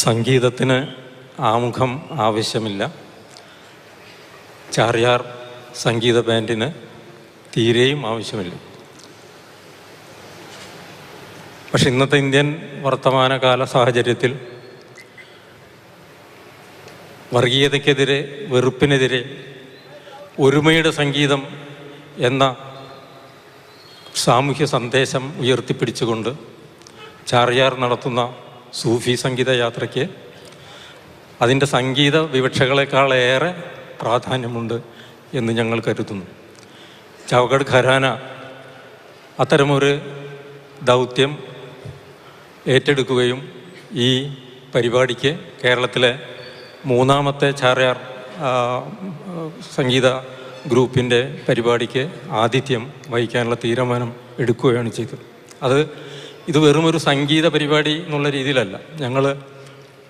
സംഗീതത്തിന് ആമുഖം ആവശ്യമില്ല. ചാർയാർ സംഗീത ബാൻഡിന് തീരെയും ആവശ്യമില്ല. പക്ഷെ ഇന്നത്തെ ഇന്ത്യൻ വർത്തമാനകാല സാഹചര്യത്തിൽ വർഗീയതയ്ക്കെതിരെ, വെറുപ്പിനെതിരെ ഒരുമയുടെ സംഗീതം എന്ന സാമൂഹ്യ സന്ദേശം ഉയർത്തിപ്പിടിച്ചുകൊണ്ട് ചാർയാർ നടത്തുന്ന സൂഫി സംഗീത യാത്രയ്ക്ക് അതിൻ്റെ സംഗീത വിവക്ഷകളെക്കാളേറെ പ്രാധാന്യമുണ്ട് എന്ന് ഞങ്ങൾ കരുതുന്നു. ചാവക്കാട് ഘരാന അത്തരമൊരു ദൗത്യം ഏറ്റെടുക്കുകയും ഈ പരിപാടിക്ക് കേരളത്തിലെ മൂന്നാമത്തെ ചാർയാർ സംഗീത ഗ്രൂപ്പിൻ്റെ പരിപാടിക്ക് ആതിഥ്യം വഹിക്കാനുള്ള തീരുമാനം എടുക്കുകയാണ് ചെയ്തത്. ഇത് വെറുമൊരു സംഗീത പരിപാടി എന്നുള്ള രീതിയിലല്ല. ഞങ്ങൾ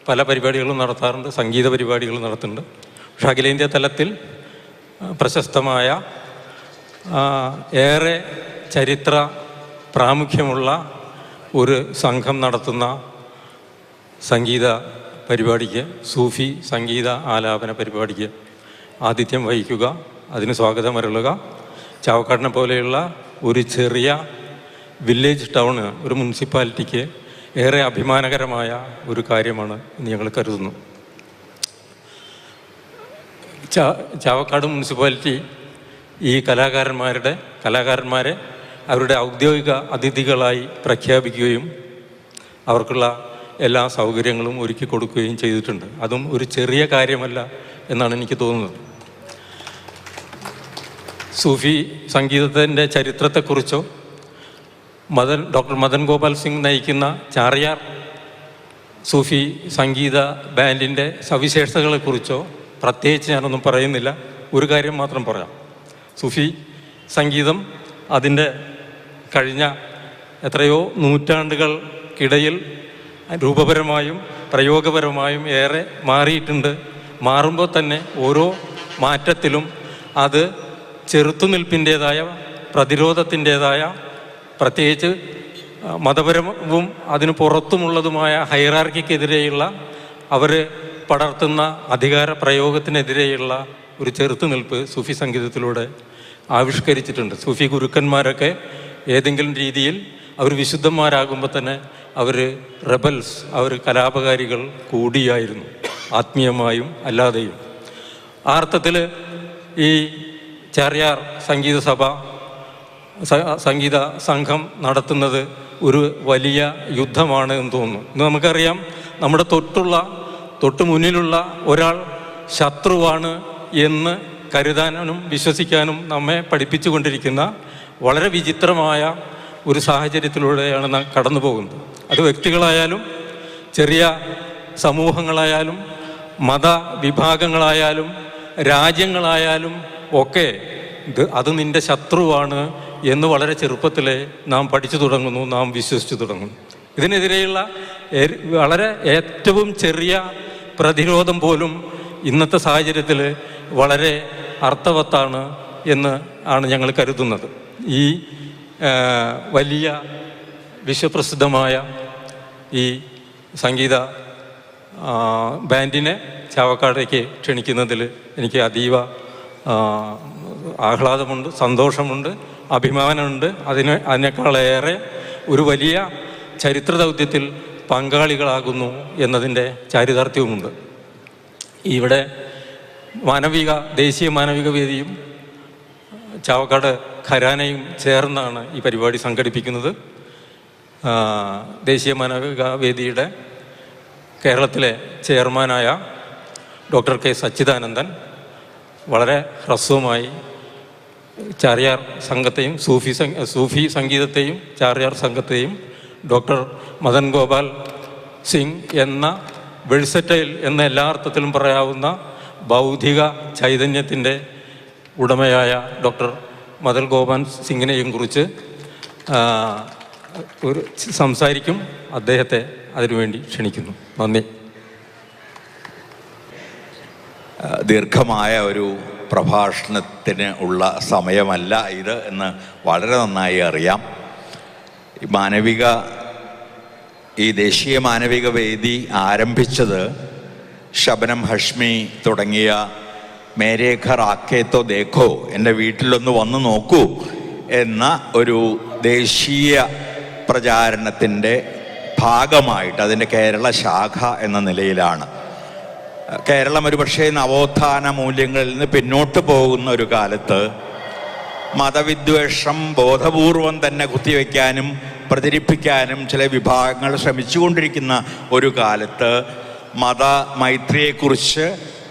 പല പരിപാടികളും നടത്താറുണ്ട്, സംഗീത പരിപാടികൾ നടത്തുന്നുണ്ട്. പക്ഷേ അഖിലേന്ത്യാ തലത്തിൽ പ്രശസ്തമായ ഏറെ ചരിത്ര പ്രാമുഖ്യമുള്ള ഒരു സംഘം നടത്തുന്ന സംഗീത പരിപാടിക്ക്, സൂഫി സംഗീത ആലാപന പരിപാടിക്ക് ആതിഥ്യം വഹിക്കുക, അതിന് സ്വാഗതം അരുളുക, ചാവക്കാടിനെ പോലെയുള്ള ഒരു ചെറിയ വില്ലേജ് ടൗണ്, ഒരു മുനിസിപ്പാലിറ്റിക്ക് ഏറെ അഭിമാനകരമായ ഒരു കാര്യമാണ് എന്ന് ഞങ്ങൾ കരുതുന്നു. ചാവക്കാട് മുനിസിപ്പാലിറ്റി ഈ കലാകാരന്മാരെ അവരുടെ ഔദ്യോഗിക അതിഥികളായി പ്രഖ്യാപിക്കുകയും അവർക്കുള്ള എല്ലാ സൗകര്യങ്ങളും ഒരുക്കി കൊടുക്കുകയും ചെയ്തിട്ടുണ്ട്. അതും ഒരു ചെറിയ കാര്യമല്ല എന്നാണ് എനിക്ക് തോന്നുന്നത്. സൂഫി സംഗീതത്തിൻ്റെ ചരിത്രത്തെക്കുറിച്ചോ ഡോക്ടർ മദൻ ഗോപാൽ സിംഗ് നയിക്കുന്ന ചാർയാർ സൂഫി സംഗീത ബാൻഡിൻ്റെ സവിശേഷതകളെക്കുറിച്ചോ പ്രത്യേകിച്ച് ഞാനൊന്നും പറയുന്നില്ല. ഒരു കാര്യം മാത്രം പറയാം. സൂഫി സംഗീതം അതിൻ്റെ കഴിഞ്ഞ എത്രയോ നൂറ്റാണ്ടുകൾക്കിടയിൽ രൂപപരമായും പ്രയോഗപരമായും ഏറെ മാറിയിട്ടുണ്ട്. മാറുമ്പോൾ തന്നെ ഓരോ മാറ്റത്തിലും അത് ചെറുത്തുനിൽപ്പിൻ്റേതായ, പ്രതിരോധത്തിൻ്റേതായ, പ്രത്യേകിച്ച് മതപരവും അതിന് പുറത്തുമുള്ളതുമായ ഹൈറാർക്കിക്കെതിരെയുള്ള അവർ പടർത്തുന്ന അധികാര പ്രയോഗത്തിനെതിരെയുള്ള ഒരു ചെറുത്തുനിൽപ്പ് സൂഫി സംഗീതത്തിലൂടെ ആവിഷ്കരിച്ചിട്ടുണ്ട്. സൂഫി ഗുരുക്കന്മാരൊക്കെ ഏതെങ്കിലും രീതിയിൽ അവർ വിശുദ്ധന്മാരാകുമ്പോൾ തന്നെ അവർ റെബൽസ്, അവർ കലാപകാരികൾ കൂടിയായിരുന്നു, ആത്മീയമായും അല്ലാതെയും. ആ അർത്ഥത്തിൽ ഈ ചാർയാർ സംഗീത സംഘം നടത്തുന്നത് ഒരു വലിയ യുദ്ധമാണ് എന്ന് തോന്നുന്നു. ഇന്ന് നമുക്കറിയാം, നമ്മുടെ തൊട്ടു മുന്നിലുള്ള ഒരാൾ ശത്രുവാണ് എന്ന് കരുതാനും വിശ്വസിക്കാനും നമ്മെ പഠിപ്പിച്ചു കൊണ്ടിരിക്കുന്ന വളരെ വിചിത്രമായ ഒരു സാഹചര്യത്തിലൂടെയാണ് നാം കടന്നു പോകുന്നത്. അത് വ്യക്തികളായാലും ചെറിയ സമൂഹങ്ങളായാലും മതവിഭാഗങ്ങളായാലും രാജ്യങ്ങളായാലും ഒക്കെ അത് നിൻ്റെ ശത്രുവാണ് എന്ന് വളരെ ചെറുപ്പത്തിലെ നാം പഠിച്ചു തുടങ്ങുന്നു, നാം വിശ്വസിച്ചു തുടങ്ങുന്നു. ഇതിനെതിരെയുള്ള വളരെ ഏറ്റവും ചെറിയ പ്രതിരോധം പോലും ഇന്നത്തെ സാഹചര്യത്തിൽ വളരെ അർത്ഥവത്താണ് എന്ന് ആണ് ഞങ്ങൾ കരുതുന്നത്. ഈ വലിയ വിശ്വപ്രസിദ്ധമായ ഈ സംഗീത ബാൻഡിനെ ചാവക്കാടേക്ക് ക്ഷണിക്കുന്നതിൽ എനിക്ക് അതീവ ആഹ്ലാദമുണ്ട്, സന്തോഷമുണ്ട്, അഭിമാനമുണ്ട്. അതിനേക്കാളേറെ ഒരു വലിയ ചരിത്ര ദൗത്യത്തിൽ പങ്കാളികളാകുന്നു എന്നതിൻ്റെ ചാരിതാർത്ഥ്യവുമുണ്ട്. ഇവിടെ ദേശീയ മാനവിക വേദിയും ചാവക്കാട് ഖരാനയും ചേർന്നാണ് ഈ പരിപാടി സംഘടിപ്പിക്കുന്നത്. ദേശീയ മാനവിക വേദിയുടെ കേരളത്തിലെ ചെയർമാനായ ഡോക്ടർ കെ സച്ചിദാനന്ദൻ വളരെ ഹ്രസ്വമായി ചാർയാർ സംഘത്തെയും സൂഫി സംഗീതത്തെയും ചാർയാർ സംഘത്തെയും ഡോക്ടർ മദൻ ഗോപാൽ സിംഗ് എന്ന വെഴ്സറ്റൈൽ എന്ന എല്ലാ അർത്ഥത്തിലും പറയാവുന്ന ബൗദ്ധിക ചൈതന്യത്തിൻ്റെ ഉടമയായ ഡോക്ടർ മദൻ ഗോപാൽ സിംഗിനെയും കുറിച്ച് സംസാരിക്കും. അദ്ദേഹത്തെ അതിനുവേണ്ടി ക്ഷണിക്കുന്നു. നന്ദി. ദീർഘമായ ഒരു പ്രഭാഷണത്തിന് ഉള്ള സമയമല്ല ഇത് എന്ന് വളരെ നന്നായി അറിയാം. മാനവിക ഈ ദേശീയ മാനവിക വേദി ആരംഭിച്ചത് ശബനം ഹഷ്മി തുടങ്ങിയ മേരേ ഘർ ആക്കേ തോ ദേഖോ, എൻ്റെ വീട്ടിലൊന്ന് വന്ന് നോക്കൂ എന്ന ഒരു ദേശീയ പ്രചാരണത്തിൻ്റെ ഭാഗമായിട്ട് അതിൻ്റെ കേരള ശാഖ എന്ന നിലയിലാണ്. കേരളം ഒരുപക്ഷെ നവോത്ഥാന മൂല്യങ്ങളിൽ നിന്ന് പിന്നോട്ട് പോകുന്ന ഒരു കാലത്ത് മതവിദ്വേഷം ബോധപൂർവം തന്നെ കുത്തിവെക്കാനും പ്രചരിപ്പിക്കാനും ചില വിഭാഗങ്ങൾ ശ്രമിച്ചുകൊണ്ടിരിക്കുന്ന ഒരു കാലത്ത് മതമൈത്രിയെക്കുറിച്ച്,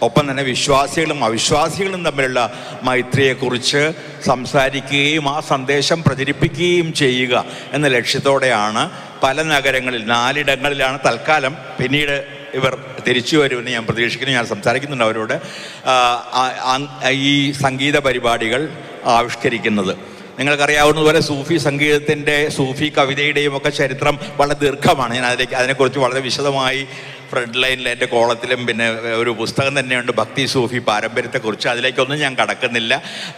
ഒപ്പം തന്നെ വിശ്വാസികളും അവിശ്വാസികളും തമ്മിലുള്ള മൈത്രിയെക്കുറിച്ച് സംസാരിക്കുകയും ആ സന്ദേശം പ്രചരിപ്പിക്കുകയും ചെയ്യുക എന്ന ലക്ഷ്യത്തോടെയാണ് പല നഗരങ്ങളിൽ 4 ഇടങ്ങളിലാണ് തൽക്കാലം, പിന്നീട് ഇവർ തിരിച്ചു വരുമെന്ന് ഞാൻ പ്രതീക്ഷിക്കുന്നു, ഞാൻ സംസാരിക്കുന്നുണ്ട് അവരോട്, ഈ സംഗീത പരിപാടികൾ ആവിഷ്കരിക്കുന്നത്. നിങ്ങൾക്കറിയാവുന്നതുപോലെ സൂഫി സംഗീതത്തിൻ്റെ, സൂഫി കവിതയുടെയും ഒക്കെ ചരിത്രം വളരെ ദീർഘമാണ്. ഞാൻ അതിനെക്കുറിച്ച് വളരെ വിശദമായി ഫ്രണ്ട് ലൈനിൽ എൻ്റെ കോളത്തിലും പിന്നെ ഒരു പുസ്തകം തന്നെയുണ്ട് ഭക്തി സൂഫി പാരമ്പര്യത്തെക്കുറിച്ച്. അതിലേക്കൊന്നും ഞാൻ കടക്കുന്നില്ല.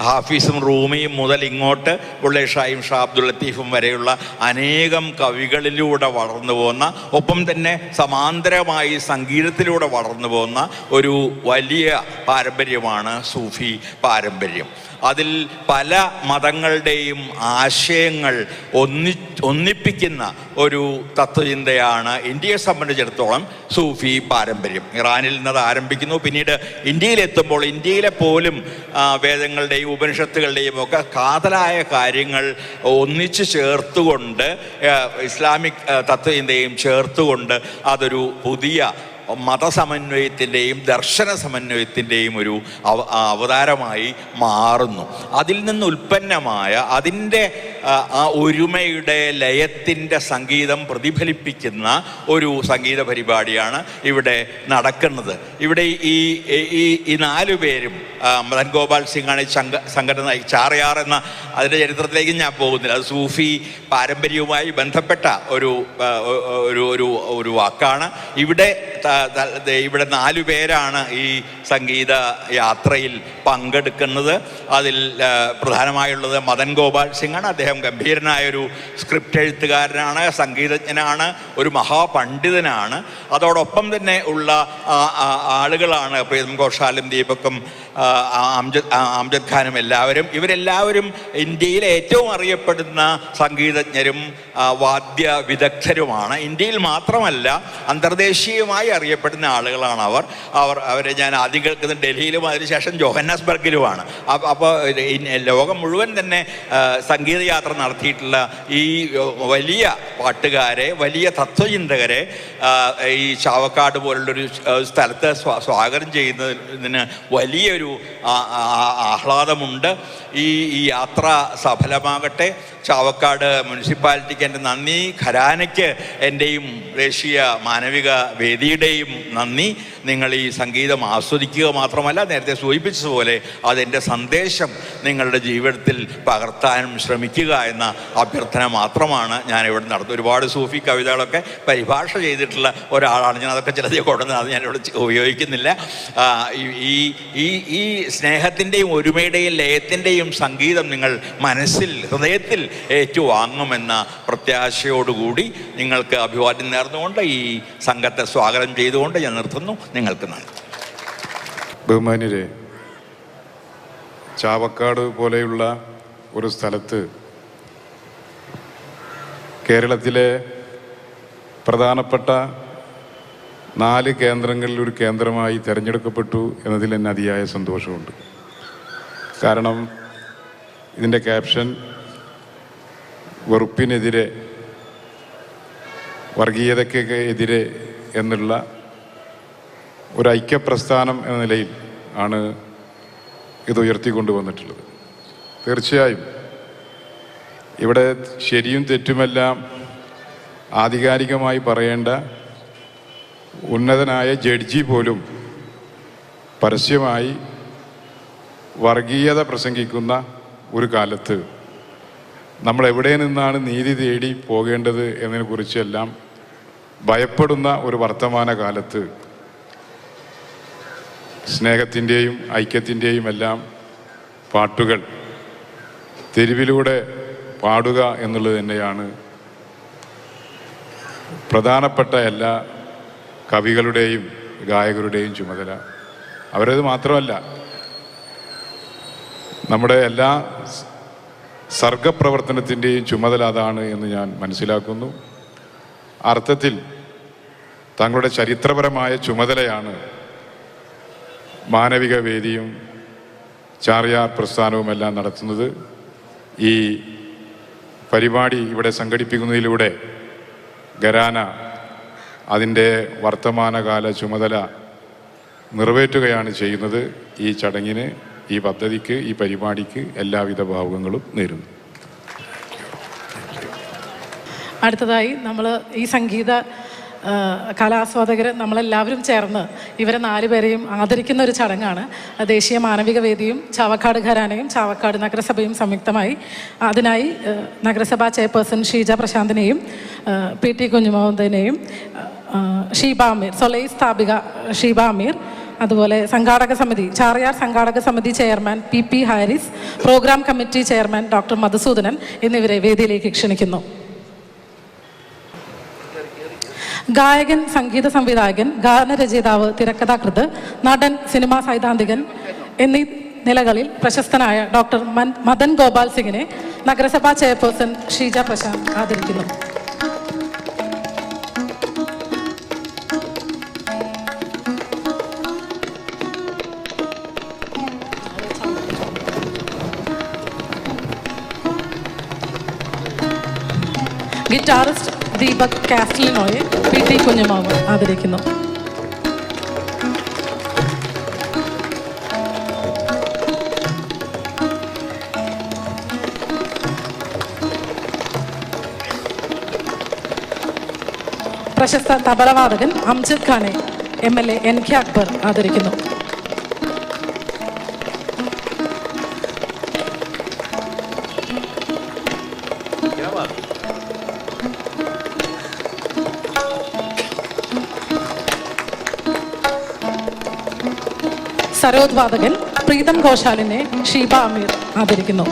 ഹാഫീസും റൂമിയും മുതൽ ഇങ്ങോട്ട് ബുള്ളേ ഷായും ഷാ അബ്ദുൽ ലത്തീഫും വരെയുള്ള അനേകം കവികളിലൂടെ വളർന്നു പോകുന്ന, ഒപ്പം തന്നെ സമാന്തരമായി സംഗീതത്തിലൂടെ വളർന്നു പോകുന്ന ഒരു വലിയ പാരമ്പര്യമാണ് സൂഫി പാരമ്പര്യം. അതിൽ പല മതങ്ങളുടെയും ആശയങ്ങൾ ഒന്നിപ്പിക്കുന്ന ഒരു തത്വചിന്തയാണ് ഇന്ത്യയെ സംബന്ധിച്ചിടത്തോളം സൂഫി പാരമ്പര്യം. ഇറാനിൽ നിന്നത് ആരംഭിക്കുന്നു, പിന്നീട് ഇന്ത്യയിലെത്തുമ്പോൾ ഇന്ത്യയിലെ പോലും വേദങ്ങളുടെയും ഉപനിഷത്തുകളുടെയും ഒക്കെ കാതലായ കാര്യങ്ങൾ ഒന്നിച്ച് ചേർത്തുകൊണ്ട്, ഇസ്ലാമിക് തത്വചിന്തയും ചേർത്തുകൊണ്ട് അതൊരു പുതിയ മതസമന്വയത്തിൻ്റെയും ദർശന സമന്വയത്തിൻ്റെയും ഒരു അവതാരമായി മാറുന്നു. അതിൽ നിന്ന് ഉൽപ്പന്നമായ അതിൻ്റെ ആ ഒരുമയുടെ ലയത്തിൻ്റെ സംഗീതം പ്രതിഫലിപ്പിക്കുന്ന ഒരു സംഗീത പരിപാടിയാണ് ഇവിടെ നടക്കുന്നത്. ഇവിടെ ഈ 4 പേരും, മദൻ ഗോപാൽ സിംഗാണ് സംഘടന ചാറിയാർ എന്ന അതിൻ്റെ ചരിത്രത്തിലേക്ക് ഞാൻ പോകുന്നില്ല. അത് സൂഫി പാരമ്പര്യവുമായി ബന്ധപ്പെട്ട ഒരു വാക്കാണ്. ഇവിടെ 4 പേരാണ് ഈ സംഗീത യാത്രയിൽ പങ്കെടുക്കുന്നത്. അതിൽ പ്രധാനമായുള്ളത് മദൻ ഗോപാൽ സിംഗാണ്. അദ്ദേഹം ഗംഭീരനായൊരു സ്ക്രിപ്റ്റ് എഴുത്തുകാരനാണ്, സംഗീതജ്ഞനാണ്, ഒരു മഹാപണ്ഡിതനാണ്. അതോടൊപ്പം തന്നെ ഉള്ള ആളുകളാണ് പ്രീതം ഘോഷാലും ദീപക്കും അംജദ് ഖാനും ഇവരെല്ലാവരും ഇന്ത്യയിലെ ഏറ്റവും അറിയപ്പെടുന്ന സംഗീതജ്ഞരും വാദ്യ വിദഗ്ധരുമാണ്. ഇന്ത്യയിൽ മാത്രമല്ല അന്തർദേശീയമായി അറിയപ്പെടുന്ന ആളുകളാണ് അവരെ ഞാൻ ആദ്യം കേൾക്കുന്നത് ഡൽഹിയിലും അതിനുശേഷം ജോഹന്നാസ്ബർഗിലുമാണ്. അപ്പോൾ ലോകം മുഴുവൻ തന്നെ സംഗീതയാത്ര നടത്തിയിട്ടുള്ള ഈ വലിയ പാട്ടുകാരെ, വലിയ തത്വചിന്തകരെ ഈ ചാവക്കാട് പോലുള്ളൊരു സ്ഥലത്ത് സ്വാഗതം ചെയ്യുന്നതിന് വലിയൊരു ആഹ്ലാദമുണ്ട്. ഈ യാത്ര സഫലമാകട്ടെ. ചാവക്കാട് മുനിസിപ്പാലിറ്റിക്ക് എൻ്റെ നന്ദി, ഖരാനയ്ക്ക് എൻ്റെയും ദേശീയ മാനവിക വേദിയുടെയും നന്ദി. നിങ്ങൾ ഈ സംഗീതം ആസ്വദിക്കുക മാത്രമല്ല, നേരത്തെ സൂചിപ്പിച്ചതുപോലെ അതിൻ്റെ സന്ദേശം നിങ്ങളുടെ ജീവിതത്തിൽ പകർത്താനും ശ്രമിക്കുക എന്ന അഭ്യർത്ഥന മാത്രമാണ് ഞാനിവിടെ നടത്തുന്നത്. ഒരുപാട് സൂഫി കവിതകളൊക്കെ പരിഭാഷ ചെയ്തിട്ടുള്ള ഒരാളാണ് ഞാൻ. അതൊക്കെ ചിലതേ കൊണ്ടുവന്നത്, അത് ഞാനിവിടെ ഉപയോഗിക്കുന്നില്ല. ഈ സ്നേഹത്തിൻ്റെയും ഒരുമയുടെയും ലയത്തിൻ്റെയും സംഗീതം നിങ്ങൾ മനസ്സിൽ, ഹൃദയത്തിൽ ഏറ്റുവാങ്ങുമെന്ന പ്രത്യാശയോടുകൂടി നിങ്ങൾക്ക് അഭിവാദ്യം നേർന്നുകൊണ്ട് ഈ സംഘത്തെ സ്വാഗതം ചെയ്തുകൊണ്ട് ഞാൻ നിർത്തുന്നു. നിങ്ങൾക്ക് നന്ദി. ബഹുമാന്യരെ, ചാവക്കാട് പോലെയുള്ള ഒരു സ്ഥലത്ത് കേരളത്തിലെ പ്രധാനപ്പെട്ട 4 കേന്ദ്രങ്ങളിൽ ഒരു കേന്ദ്രമായി തിരഞ്ഞെടുക്കപ്പെട്ടു എന്നതിൽ തന്നെ അതിയായ സന്തോഷമുണ്ട്. കാരണം ഇതിൻ്റെ ക്യാപ്ഷൻ വെറുപ്പിനെതിരെ, വർഗീയതയ്ക്കെതിരെ എന്നുള്ള ഒരു ഐക്യപ്രസ്ഥാനം എന്ന നിലയിൽ ആണ് ഇത് ഉയർത്തിക്കൊണ്ടുവന്നിട്ടുള്ളത്. തീർച്ചയായും ഇവിടെ ശരിയും തെറ്റുമെല്ലാം ആധികാരികമായി പറയേണ്ട ഉന്നതനായ ജഡ്ജി പോലും പരസ്യമായി വർഗീയത പ്രസംഗിക്കുന്ന ഒരു കാലത്ത് നമ്മൾ എവിടെ നിന്നാണ് നീതി തേടി പോകേണ്ടത് എന്നതിനെക്കുറിച്ചെല്ലാം ഭയപ്പെടുന്ന ഒരു വർത്തമാന കാലത്ത് സ്നേഹത്തിൻ്റെയും ഐക്യത്തിൻ്റെയും എല്ലാം പാട്ടുകൾ തെരുവിലൂടെ പാടുക എന്നുള്ളത് തന്നെയാണ് പ്രധാനപ്പെട്ട എല്ലാ കവികളുടെയും ഗായകരുടെയും ചുമതല. അവരത് മാത്രമല്ല, നമ്മുടെ എല്ലാ സർഗപ്രവർത്തനത്തിൻ്റെയും ചുമതല അതാണ് എന്ന് ഞാൻ മനസ്സിലാക്കുന്നു. അർത്ഥത്തിൽ തങ്ങളുടെ ചരിത്രപരമായ ചുമതലയാണ് മാനവിക വേദിയും ചാറിയാർ പ്രസ്ഥാനവുമെല്ലാം നടത്തുന്നത്. ഈ പരിപാടി ഇവിടെ സംഘടിപ്പിക്കുന്നതിലൂടെ ഘരാന അതിൻ്റെ വർത്തമാനകാല ചുമതല നിറവേറ്റുകയാണ് ചെയ്യുന്നത്. ഈ ചടങ്ങിന്, ഈ പദ്ധതിക്ക്, ഈ പരിപാടിക്ക് എല്ലാവിധ ഭാവുകങ്ങളും നേരുന്നു. അടുത്തതായി നമ്മൾ ഈ സംഗീത കലാസ്വാദകർ നമ്മളെല്ലാവരും ചേർന്ന് ഇവരെ 4 പേരെയും ആദരിക്കുന്ന ഒരു ചടങ്ങാണ്. ദേശീയ മാനവിക വേദിയും ചാവക്കാട് ഘരാനയും ചാവക്കാട് നഗരസഭയും സംയുക്തമായി അതിനായി നഗരസഭാ ചെയർപേഴ്സൺ ഷീജ പ്രശാന്തിനെയും PT കുഞ്ഞുമോഹനെയും ഷീബ അമീർ, സൊലൈ സ്ഥാപിക ഷീബ അമീർ, അതുപോലെ സംഘാടക സമിതി ചാറിയാർ സംഘാടക സമിതി chairman PP Haris, programme committee chairman doctor Madhusoodanan എന്നിവരെ വേദിയിലേക്ക് ക്ഷണിക്കുന്നു. ഗായകൻ, സംഗീത സംവിധായകൻ, ഗാനരചയിതാവ്, തിരക്കഥാകൃത്ത്, നടൻ, സിനിമാ സൈദ്ധാന്തികൻ എന്നീ നിലകളിൽ പ്രശസ്തനായ ഡോക്ടർ മദൻ ഗോപാൽ സിംഗിനെ നഗരസഭാ ചെയർപേഴ്സൺ ഷീജ പ്രശാന്ത് ആദരിക്കുന്നു. ഗിറ്റാറിസ്റ്റ് ദീപക് കാസ്റ്റലിനോയെ PT കുഞ്ഞുമാവ് ആദരിക്കുന്നു. പ്രശസ്ത തബലവാദകൻ അംജദ് ഖാനെ MLA NK അക്ബർ ആദരിക്കുന്നു. സരോദ് വാദകൻ പ്രീതം ഘോഷാലിനെ ഷീബ അമീർ ആദരിക്കുന്നു.